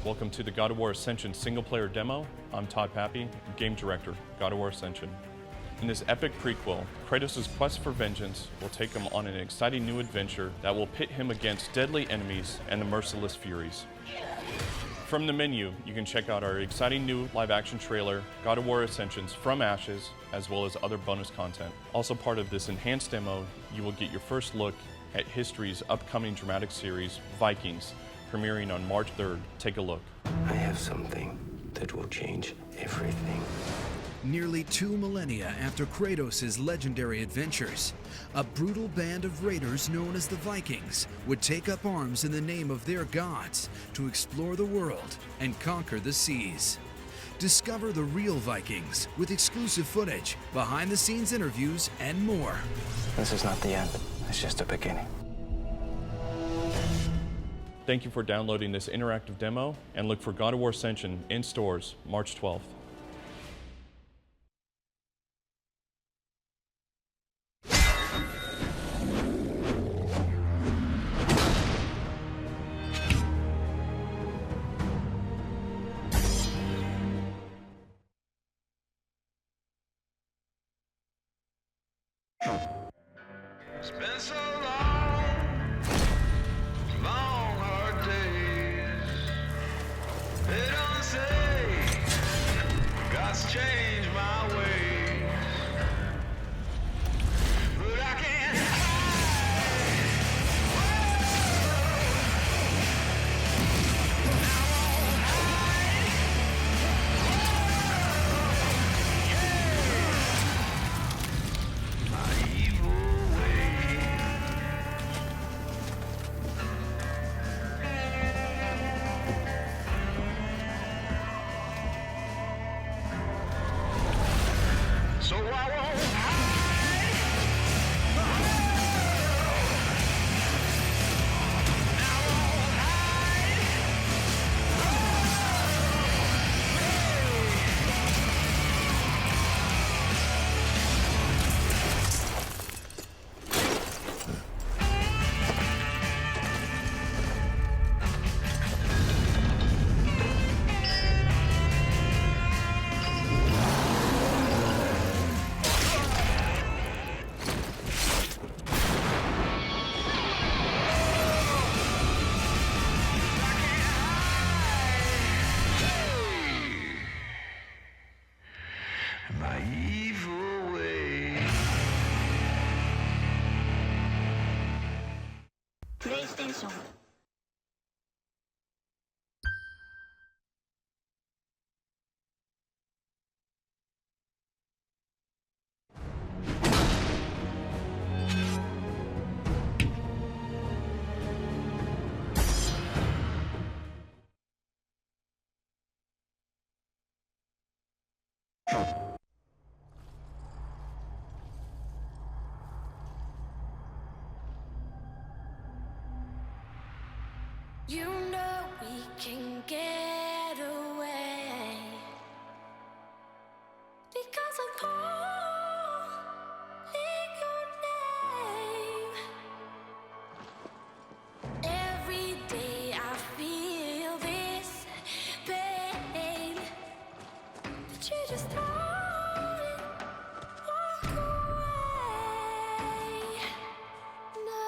Welcome to the God of War Ascension single-player demo. I'm Todd Pappy, Game Director, God of War Ascension. In this epic prequel, Kratos' quest for vengeance will take him on an exciting new adventure that will pit him against deadly enemies and the merciless Furies. From the menu, you can check out our exciting new live-action trailer, God of War Ascensions From Ashes, as well as other bonus content. Also part of this enhanced demo, you will get your first look at history's upcoming dramatic series, Vikings, premiering on March 3rd. Take a look. I have something that will change everything. Nearly 2 millennia after Kratos' legendary adventures, a brutal band of raiders known as the Vikings would take up arms in the name of their gods to explore the world and conquer the seas. Discover the real Vikings with exclusive footage, behind-the-scenes interviews, and more. This is not the end. It's just a beginning. Thank you for downloading this interactive demo, and look for God of War Ascension in stores March 12th. It's been so long, long hard days. They don't say God's changed my ways, but I can't hide. I won't hide. My evil ways. So I won't hide. I won't my evil ways. PlayStation You know we can get away because I'm calling your name. Every day I feel this pain, but you just don't walk away. No.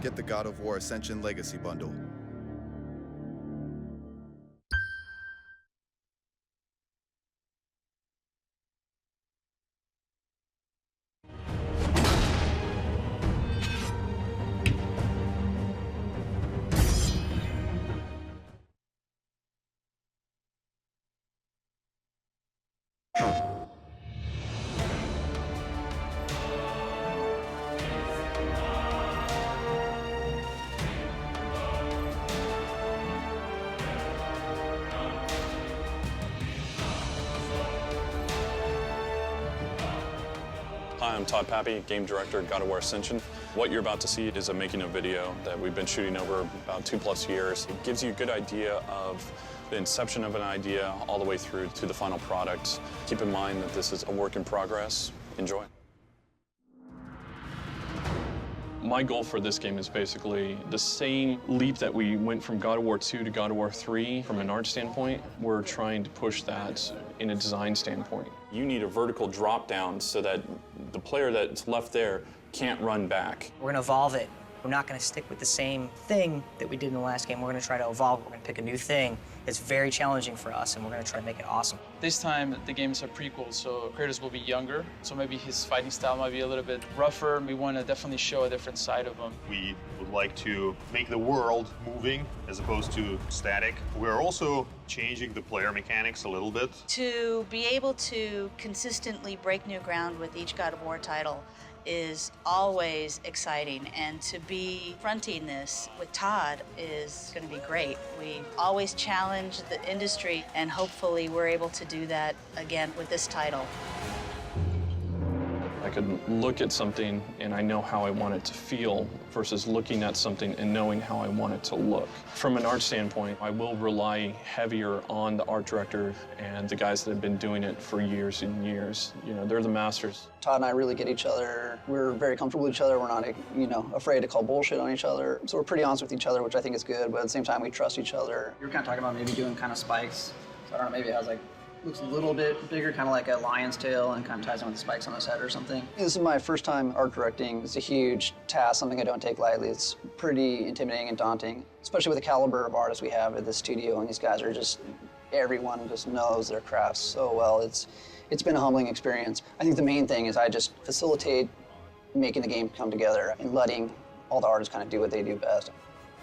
get the God of War Ascension Legacy Bundle. Hi, I'm Todd Pappy, Game Director at God of War Ascension. What you're about to see is a making of video that we've been shooting over about 2+ years. It gives you a good idea of the inception of an idea all the way through to the final product. Keep in mind that this is a work in progress. Enjoy. My goal for this game is basically the same leap that we went from God of War 2 to God of War 3 from an art standpoint. We're trying to push that in a design standpoint. You need a vertical drop down so that the player that's left there can't run back. We're going to evolve it. We're not going to stick with the same thing that we did in the last game. We're going to try to evolve. We're going to pick a new thing that's very challenging for us, and we're going to try to make it awesome. This time, the game is a prequel, so Kratos will be younger, so maybe his fighting style might be a little bit rougher. We want to definitely show a different side of him. We would like to make the world moving as opposed to static. We're also changing the player mechanics a little bit. To be able to consistently break new ground with each God of War title is always exciting, and to be fronting this with Todd is going to be great. We always challenge the industry, and hopefully we're able to do that again with this title. I could look at something and I know how I want it to feel versus looking at something and knowing how I want it to look. From an art standpoint, I will rely heavier on the art director and the guys that have been doing it for years and years. You know, they're the masters. Todd and I really get each other. We're very comfortable with each other. We're not, afraid to call bullshit on each other. So we're pretty honest with each other, which I think is good, but at the same time, we trust each other. You were kind of talking about maybe doing kind of spikes. So I don't know, maybe it has looks a little bit bigger, kind of like a lion's tail, and kind of ties in with the spikes on his head or something. This is my first time art directing. It's a huge task, something I don't take lightly. It's pretty intimidating and daunting, especially with the caliber of artists we have at this studio, and these guys are everyone just knows their crafts so well. It's been a humbling experience. I think the main thing is I just facilitate making the game come together and letting all the artists kind of do what they do best.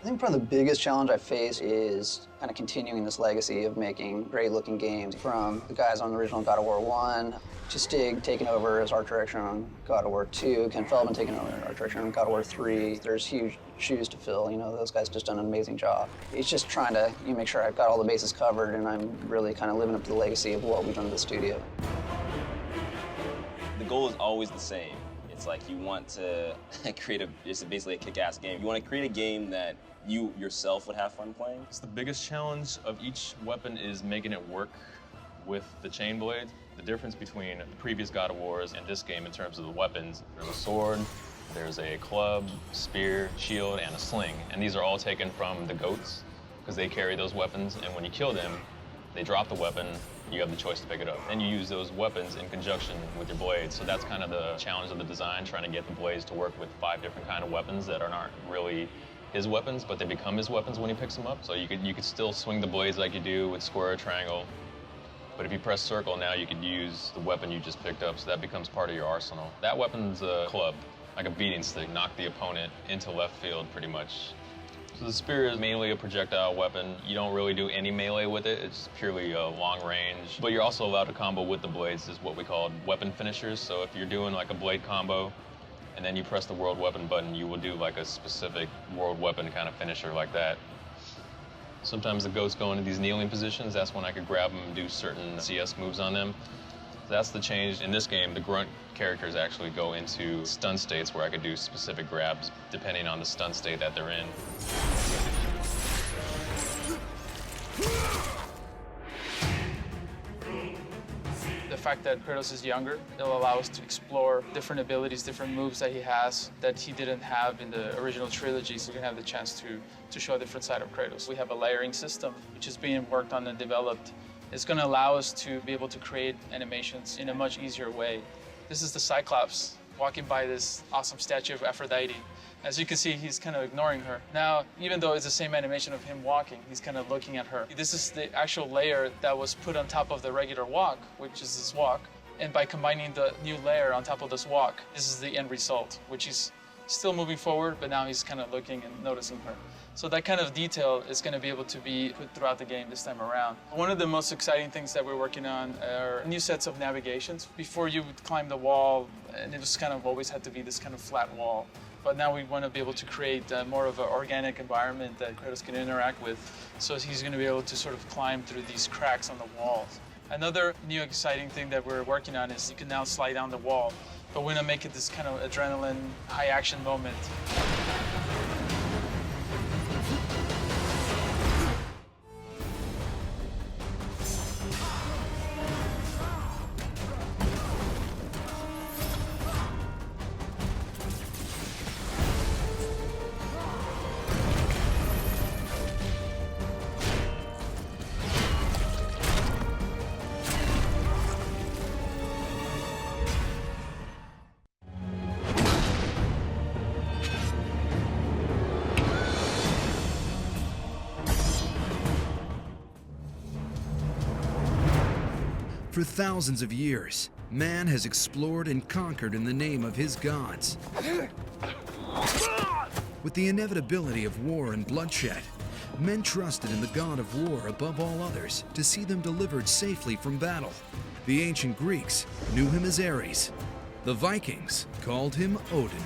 I think probably the biggest challenge I face is kind of continuing this legacy of making great-looking games from the guys on the original God of War 1, to Stig taking over as art director on God of War 2, Ken Feldman taking over art director on God of War 3. There's huge shoes to fill. Those guys just done an amazing job. It's just trying to make sure I've got all the bases covered and I'm really kind of living up to the legacy of what we've done at the studio. The goal is always the same. It's like you want to create it's basically a kick-ass game. You want to create a game that you yourself would have fun playing. It's the biggest challenge of each weapon is making it work with the chain blade. The difference between the previous God of Wars and this game in terms of the weapons, there's a sword, there's a club, spear, shield, and a sling. And these are all taken from the goats because they carry those weapons, and when you kill them, they drop the weapon, you have the choice to pick it up. And you use those weapons in conjunction with your blades. So that's kind of the challenge of the design, trying to get the blades to work with 5 different kind of weapons that aren't really his weapons, but they become his weapons when he picks them up. So you could still swing the blades like you do with square or triangle, but if you press circle now, you could use the weapon you just picked up, so that becomes part of your arsenal. That weapon's a club, like a beating stick, knock the opponent into left field pretty much. So the spear is mainly a projectile weapon. You don't really do any melee with it. It's purely a long range. But you're also allowed to combo with the blades, is what we call weapon finishers. So if you're doing like a blade combo, and then you press the world weapon button, you will do like a specific world weapon kind of finisher like that. Sometimes the goats go into these kneeling positions. That's when I could grab them and do certain CS moves on them. That's the change. In this game, the grunt characters actually go into stun states where I could do specific grabs depending on the stun state that they're in. The fact that Kratos is younger, it'll allow us to explore different abilities, different moves that he has that he didn't have in the original trilogy, so we can have the chance to show a different side of Kratos. We have a layering system, which is being worked on and developed. It's going to allow us to be able to create animations in a much easier way. This is the Cyclops walking by this awesome statue of Aphrodite. As you can see, he's kind of ignoring her. Now, even though it's the same animation of him walking, he's kind of looking at her. This is the actual layer that was put on top of the regular walk, which is this walk. And by combining the new layer on top of this walk, this is the end result, which is still moving forward, but now he's kind of looking and noticing her. So that kind of detail is going to be able to be put throughout the game this time around. One of the most exciting things that we're working on are new sets of navigations. Before you would climb the wall, and it was kind of always had to be this kind of flat wall. But now we want to be able to create more of an organic environment that Kratos can interact with. So he's going to be able to sort of climb through these cracks on the walls. Another new exciting thing that we're working on is you can now slide down the wall, but we're going to make it this kind of adrenaline, high action moment. For thousands of years, man has explored and conquered in the name of his gods. With the inevitability of war and bloodshed, men trusted in the god of war above all others to see them delivered safely from battle. The ancient Greeks knew him as Ares. The Vikings called him Odin.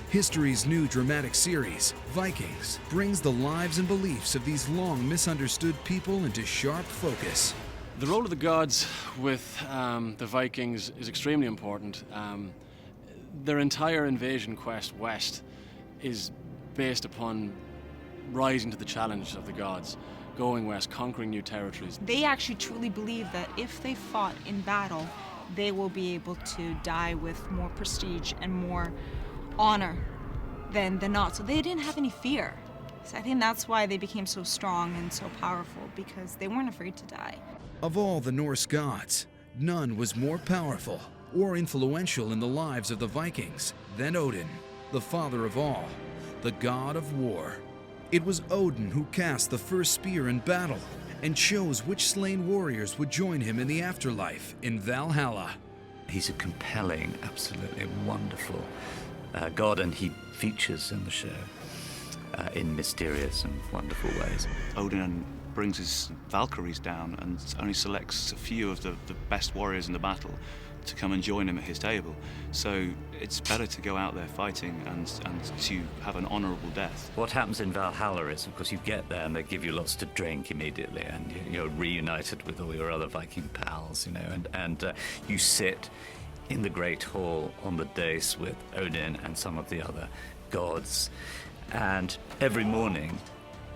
History's new dramatic series, Vikings, brings the lives and beliefs of these long misunderstood people into sharp focus. The role of the gods with the Vikings is extremely important. Their entire invasion quest west is based upon rising to the challenge of the gods, going west, conquering new territories. They actually truly believe that if they fought in battle, they will be able to die with more prestige and more honor than not. So they didn't have any fear. So I think that's why they became so strong and so powerful, because they weren't afraid to die. Of all the Norse gods, none was more powerful or influential in the lives of the Vikings than Odin, the father of all, the god of war. It was Odin who cast the first spear in battle and chose which slain warriors would join him in the afterlife in Valhalla. He's a compelling, absolutely wonderful god, and he features in the show in mysterious and wonderful ways. Odin brings his Valkyries down and only selects a few of the best warriors in the battle to come and join him at his table. So it's better to go out there fighting and to have an honorable death. What happens in Valhalla is, of course, you get there and they give you lots to drink immediately, and you're reunited with all your other Viking pals, and you sit in the Great Hall on the dais with Odin and some of the other gods, and every morning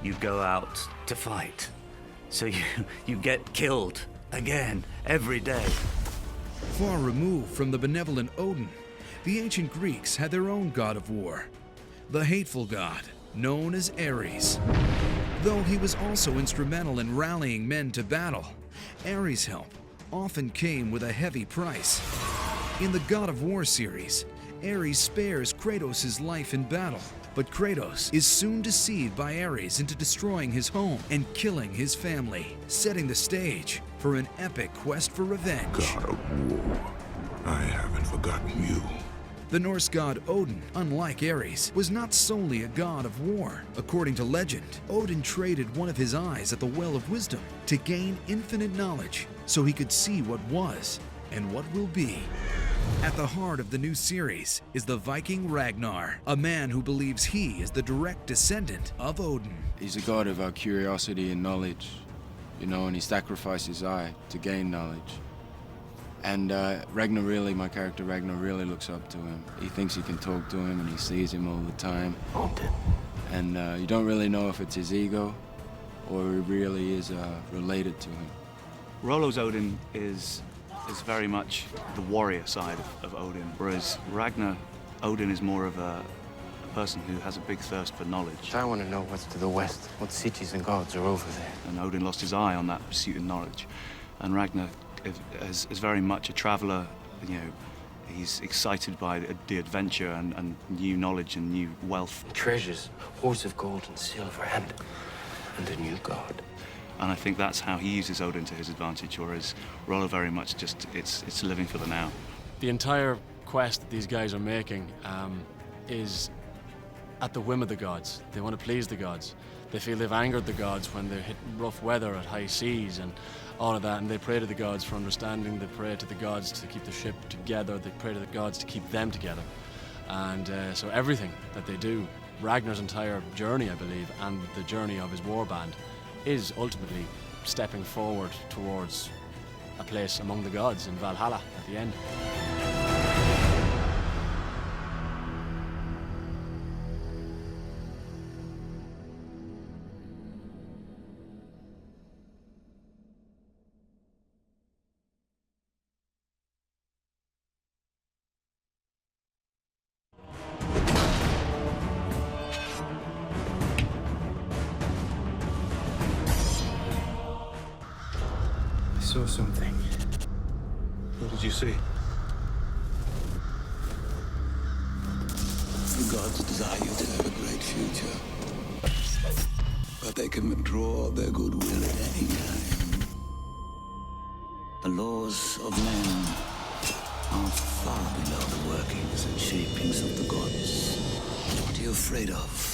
you go out to fight. So you get killed again every day. Far removed from the benevolent Odin, the ancient Greeks had their own god of war, the hateful god known as Ares. Though he was also instrumental in rallying men to battle, Ares' help often came with a heavy price. In the God of War series, Ares spares Kratos' life in battle, but Kratos is soon deceived by Ares into destroying his home and killing his family, setting the stage for an epic quest for revenge. God of War, I haven't forgotten you. The Norse god Odin, unlike Ares, was not solely a god of war. According to legend, Odin traded one of his eyes at the Well of Wisdom to gain infinite knowledge so he could see what was and what will be. At the heart of the new series is the Viking Ragnar, a man who believes he is the direct descendant of Odin. He's a god of our curiosity and knowledge, and he sacrificed his eye to gain knowledge. And my character Ragnar really looks up to him. He thinks he can talk to him and he sees him all the time. And you don't really know if it's his ego or he really is related to him. Rollo's Odin is very much the warrior side of Odin, whereas Odin is more of a person who has a big thirst for knowledge. I want to know what's to the west, what cities and gods are over there. And Odin lost his eye on that pursuit of knowledge. And Ragnar is very much a traveler, He's excited by the adventure and new knowledge and new wealth. Treasures, hoards of gold and silver, and a new god. And I think that's how he uses Odin to his advantage, whereas Roller very much just, it's living for the now. The entire quest that these guys are making is at the whim of the gods. They want to please the gods. They feel they've angered the gods when they hit rough weather at high seas and all of that, and they pray to the gods for understanding. They pray to the gods to keep the ship together. They pray to the gods to keep them together. And so everything that they do, Ragnar's entire journey, I believe, and the journey of his warband, is ultimately stepping forward towards a place among the gods in Valhalla at the end. I saw something. What did you see? The gods desire you to have a great future, but they can withdraw their goodwill at any time. The laws of men are far below the workings and shapings of the gods. What are you afraid of?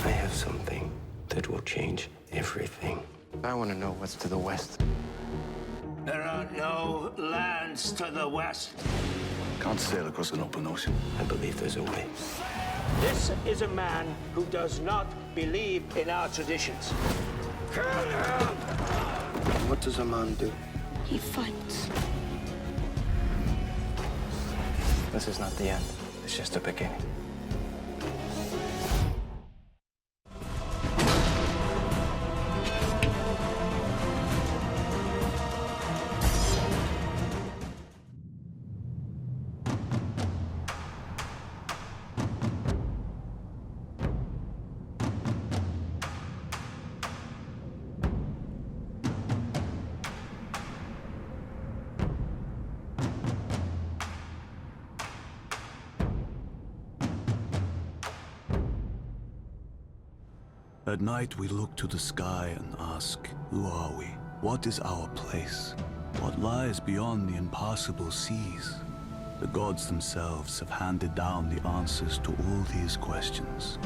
I have something that will change everything. I want to know what's to the west. There are no lands to the west. Can't sail across an open ocean. I believe there's a way. This is a man who does not believe in our traditions. Kill him! What does a man do? He fights. This is not the end. It's just the beginning. At night, we look to the sky and ask, who are we? What is our place? What lies beyond the impassable seas? The gods themselves have handed down the answers to all these questions.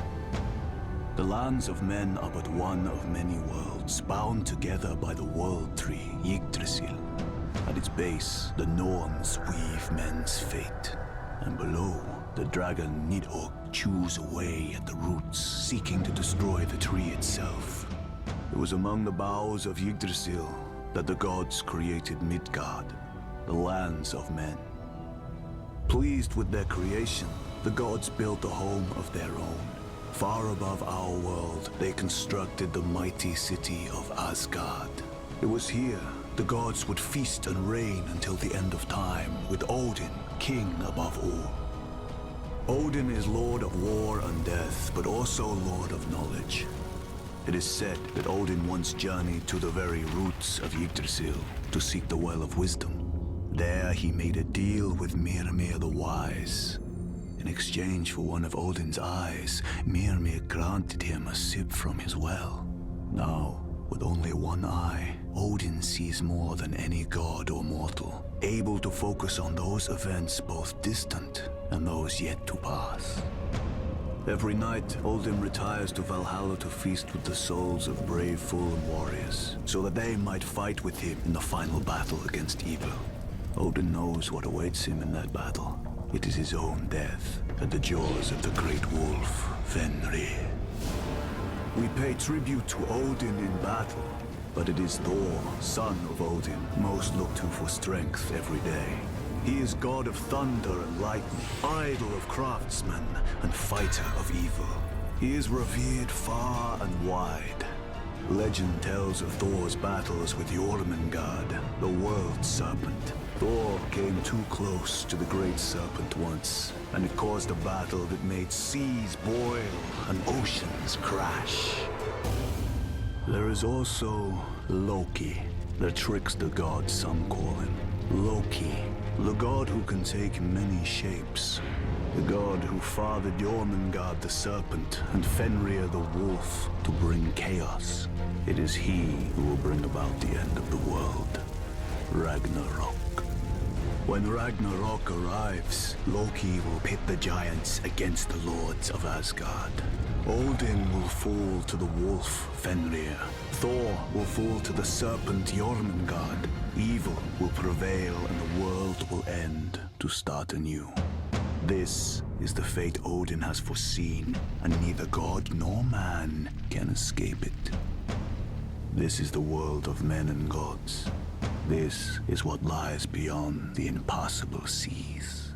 The lands of men are but one of many worlds, bound together by the world tree, Yggdrasil. At its base, the Norns weave men's fate. And below, the dragon Nidhogg chews away at the roots, seeking to destroy the tree itself. It was among the boughs of Yggdrasil that the gods created Midgard, the lands of men. Pleased with their creation, the gods built a home of their own. Far above our world, they constructed the mighty city of Asgard. It was here the gods would feast and reign until the end of time, with Odin king above all. Odin is lord of war and death, but also lord of knowledge. It is said that Odin once journeyed to the very roots of Yggdrasil to seek the Well of Wisdom. There he made a deal with Myrmir the Wise. In exchange for one of Odin's eyes, Myrmir granted him a sip from his well. Now, with only one eye, Odin sees more than any god or mortal, able to focus on those events both distant and those yet to pass. Every night, Odin retires to Valhalla to feast with the souls of brave fallen warriors, so that they might fight with him in the final battle against evil. Odin knows what awaits him in that battle. It is his own death at the jaws of the great wolf, Fenrir. We pay tribute to Odin in battle, but it is Thor, son of Odin, most looked to for strength every day. He is god of thunder and lightning, idol of craftsmen, and fighter of evil. He is revered far and wide. Legend tells of Thor's battles with Jormungand, the world serpent, Thor came too close to the great serpent once, and it caused a battle that made seas boil and oceans crash. There is also Loki, the trickster god some call him. Loki, the god who can take many shapes. The god who fathered Jormungand the serpent and Fenrir the wolf to bring chaos. It is he who will bring about the end of the world. Ragnarok. When Ragnarok arrives, Loki will pit the giants against the lords of Asgard. Odin will fall to the wolf, Fenrir. Thor will fall to the serpent, Jormungand. Evil will prevail and the world will end to start anew. This is the fate Odin has foreseen, and neither god nor man can escape it. This is the world of men and gods. This is what lies beyond the impassable seas.